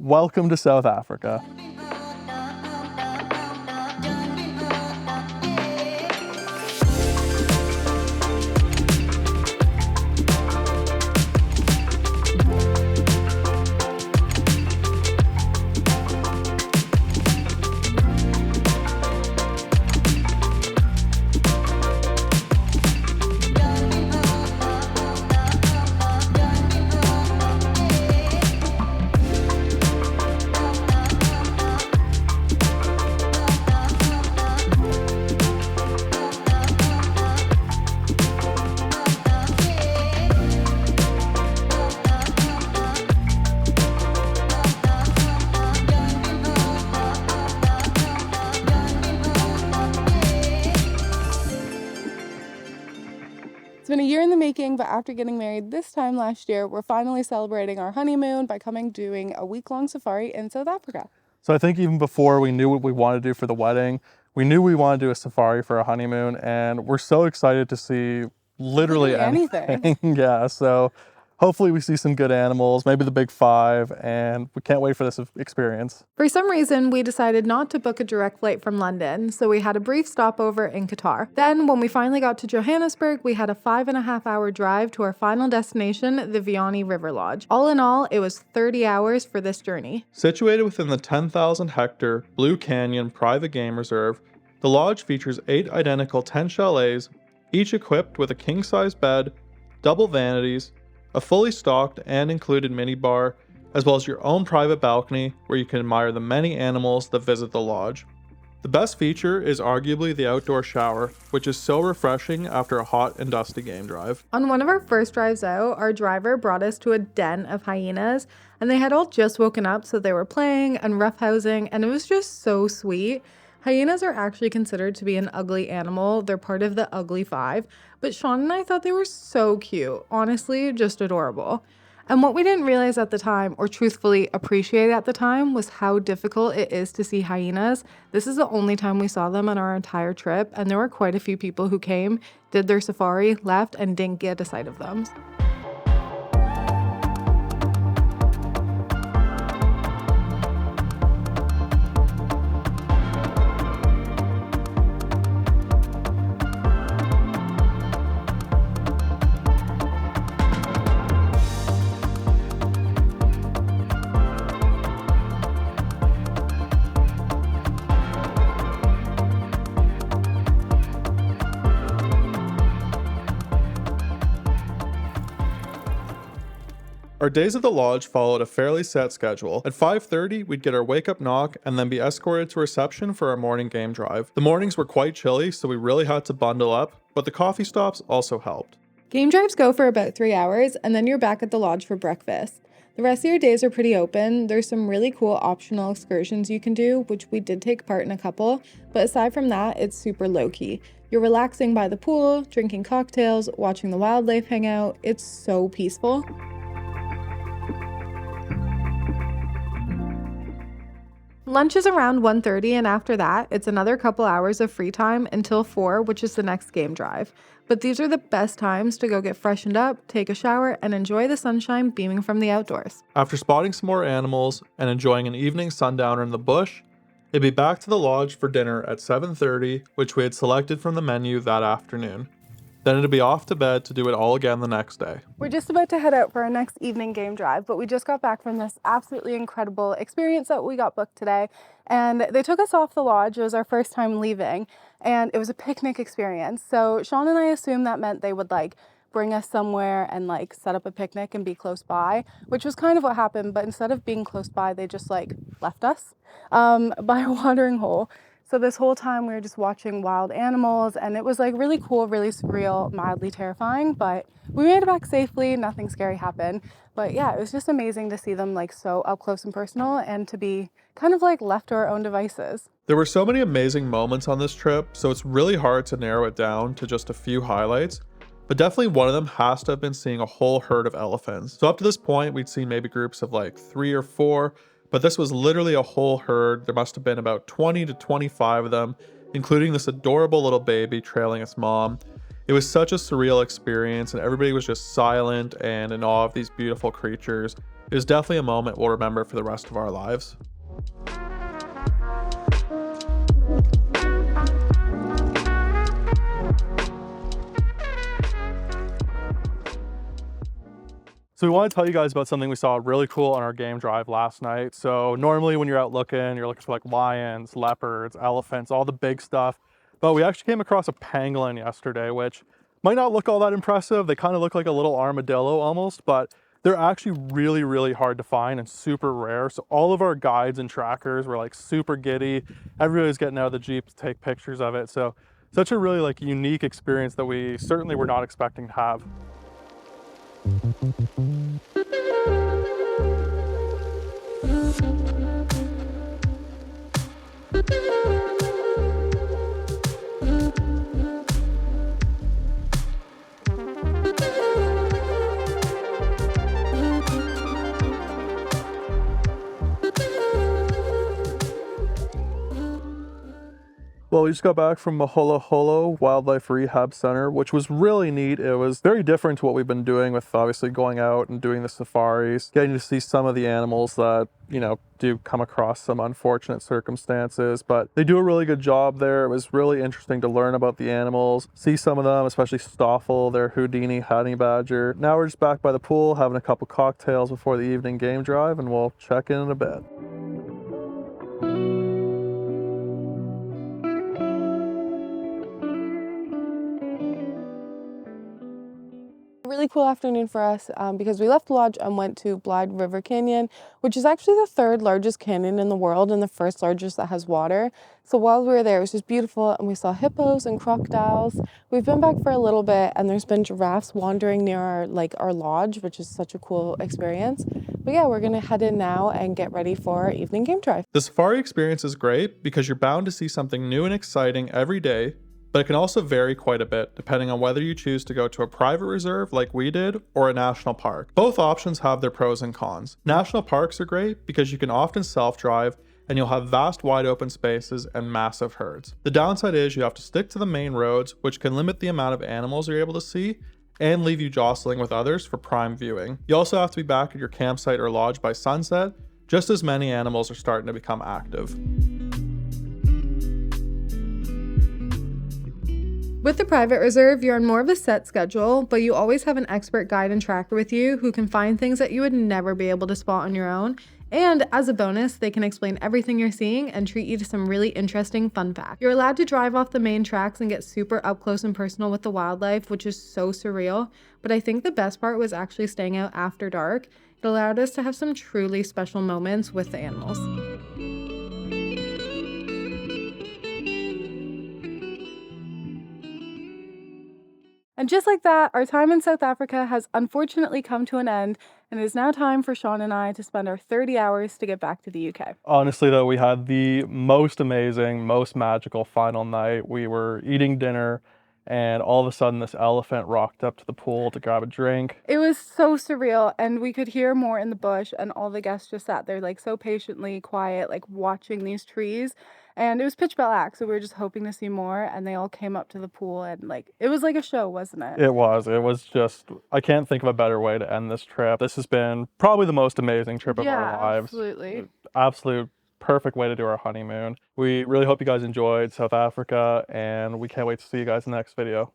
Welcome to South Africa. It's been a year in the making, but after getting married this time last year, we're finally celebrating our honeymoon by doing a week-long safari in South Africa. So I think even before we knew what we wanted to do for the wedding, we knew we wanted to do a safari for a honeymoon, and we're so excited to see literally anything. Yeah, so hopefully we see some good animals, maybe the big five, and we can't wait for this experience. For some reason, we decided not to book a direct flight from London, so we had a brief stopover in Qatar. Then, when we finally got to Johannesburg, we had a 5.5-hour drive to our final destination, the Vuyani River Lodge. All in all, it was 30 hours for this journey. Situated within the 10,000-hectare Blue Canyon Private Game Reserve, the lodge features 8 identical tent chalets, each equipped with a king-size bed, double vanities, a fully stocked and included minibar, as well as your own private balcony where you can admire the many animals that visit the lodge. The best feature is arguably the outdoor shower, which is so refreshing after a hot and dusty game drive. On one of our first drives out, our driver brought us to a den of hyenas, and they had all just woken up, so they were playing and roughhousing, and it was just so sweet. Hyenas are actually considered to be an ugly animal. They're part of the ugly 5, but Sean and I thought they were so cute. Honestly, just adorable. And what we didn't realize at the time, or truthfully appreciate at the time, was how difficult it is to see hyenas. This is the only time we saw them on our entire trip, and there were quite a few people who came, did their safari, left, and didn't get a sight of them. Our days at the lodge followed a fairly set schedule. At 5:30, we'd get our wake-up knock and then be escorted to reception for our morning game drive. The mornings were quite chilly, so we really had to bundle up, but the coffee stops also helped. Game drives go for about 3 hours, and then you're back at the lodge for breakfast. The rest of your days are pretty open. There's some really cool optional excursions you can do, which we did take part in a couple, but aside from that, it's super low-key. You're relaxing by the pool, drinking cocktails, watching the wildlife hang out. It's so peaceful. Lunch is around 1:30, and after that, it's another couple hours of free time until 4, which is the next game drive. But these are the best times to go get freshened up, take a shower, and enjoy the sunshine beaming from the outdoors. After spotting some more animals and enjoying an evening sundowner in the bush, it'd be back to the lodge for dinner at 7:30, which we had selected from the menu that afternoon. Then it'd be off to bed to do it all again the next day. We're just about to head out for our next evening game drive, but we just got back from this absolutely incredible experience that we got booked today. And they took us off the lodge. It was our first time leaving, and it was a picnic experience. So Sean and I assumed that meant they would bring us somewhere and set up a picnic and be close by, which was kind of what happened. But instead of being close by, they just left us by a watering hole. So this whole time we were just watching wild animals, and it was really cool, really surreal, mildly terrifying, but we made it back safely. Nothing scary happened. But yeah, it was just amazing to see them so up close and personal, and to be kind of left to our own devices. There were so many amazing moments on this trip, so it's really hard to narrow it down to just a few highlights. But definitely one of them has to have been seeing a whole herd of elephants. So up to this point, we'd seen maybe groups of 3 or 4, but this was literally a whole herd. There must have been about 20 to 25 of them, including this adorable little baby trailing its mom. It was such a surreal experience, and everybody was just silent and in awe of these beautiful creatures. It was definitely a moment we'll remember for the rest of our lives. So we want to tell you guys about something we saw really cool on our game drive last night. So normally when you're out looking, you're looking for like lions, leopards, elephants, all the big stuff. But we actually came across a pangolin yesterday, which might not look all that impressive. They kind of look like a little armadillo almost, but they're actually really, really hard to find and super rare. So all of our guides and trackers were like super giddy. Everybody was getting out of the Jeep to take pictures of it. So such a really like unique experience that we certainly were not expecting to have. Well, we just got back from Moholoholo Wildlife Rehab Center, which was really neat. It was very different to what we've been doing with obviously going out and doing the safaris, getting to see some of the animals that, you know, do come across some unfortunate circumstances, but they do a really good job there. It was really interesting to learn about the animals, see some of them, especially Stoffel, their Houdini honey badger. Now we're just back by the pool, having a couple cocktails before the evening game drive, and we'll check in a bit. Really cool afternoon for us because we left the lodge and went to Blyde River Canyon, which is actually the third largest canyon in the world and the first largest that has water. So while we were there, it was just beautiful, and we saw hippos and crocodiles. We've been back for a little bit, and there's been giraffes wandering near our lodge, which is such a cool experience. But yeah, we're gonna head in now and get ready for our evening game drive. The safari experience is great because you're bound to see something new and exciting every day, but it can also vary quite a bit depending on whether you choose to go to a private reserve like we did or a national park. Both options have their pros and cons. National parks are great because you can often self-drive and you'll have vast wide open spaces and massive herds. The downside is you have to stick to the main roads, which can limit the amount of animals you're able to see and leave you jostling with others for prime viewing. You also have to be back at your campsite or lodge by sunset, just as many animals are starting to become active. With the private reserve, you're on more of a set schedule, but you always have an expert guide and tracker with you who can find things that you would never be able to spot on your own. And as a bonus, they can explain everything you're seeing and treat you to some really interesting fun facts. You're allowed to drive off the main tracks and get super up close and personal with the wildlife, which is so surreal. But I think the best part was actually staying out after dark. It allowed us to have some truly special moments with the animals. And just like that, our time in South Africa has unfortunately come to an end, and it is now time for Sean and I to spend our 30 hours to get back to the UK. Honestly though, we had the most amazing, most magical final night. We were eating dinner and all of a sudden this elephant rocked up to the pool to grab a drink. It was so surreal, and we could hear more in the bush, and all the guests just sat there like so patiently quiet, like watching these trees. And it was pitch black, so we were just hoping to see more, and they all came up to the pool, and like it was like a show, wasn't it? It was just, I can't think of a better way to end this trip. This has been probably the most amazing trip of our lives. Absolutely. Absolute perfect way to do our honeymoon. We really hope you guys enjoyed South Africa, and we can't wait to see you guys in the next video.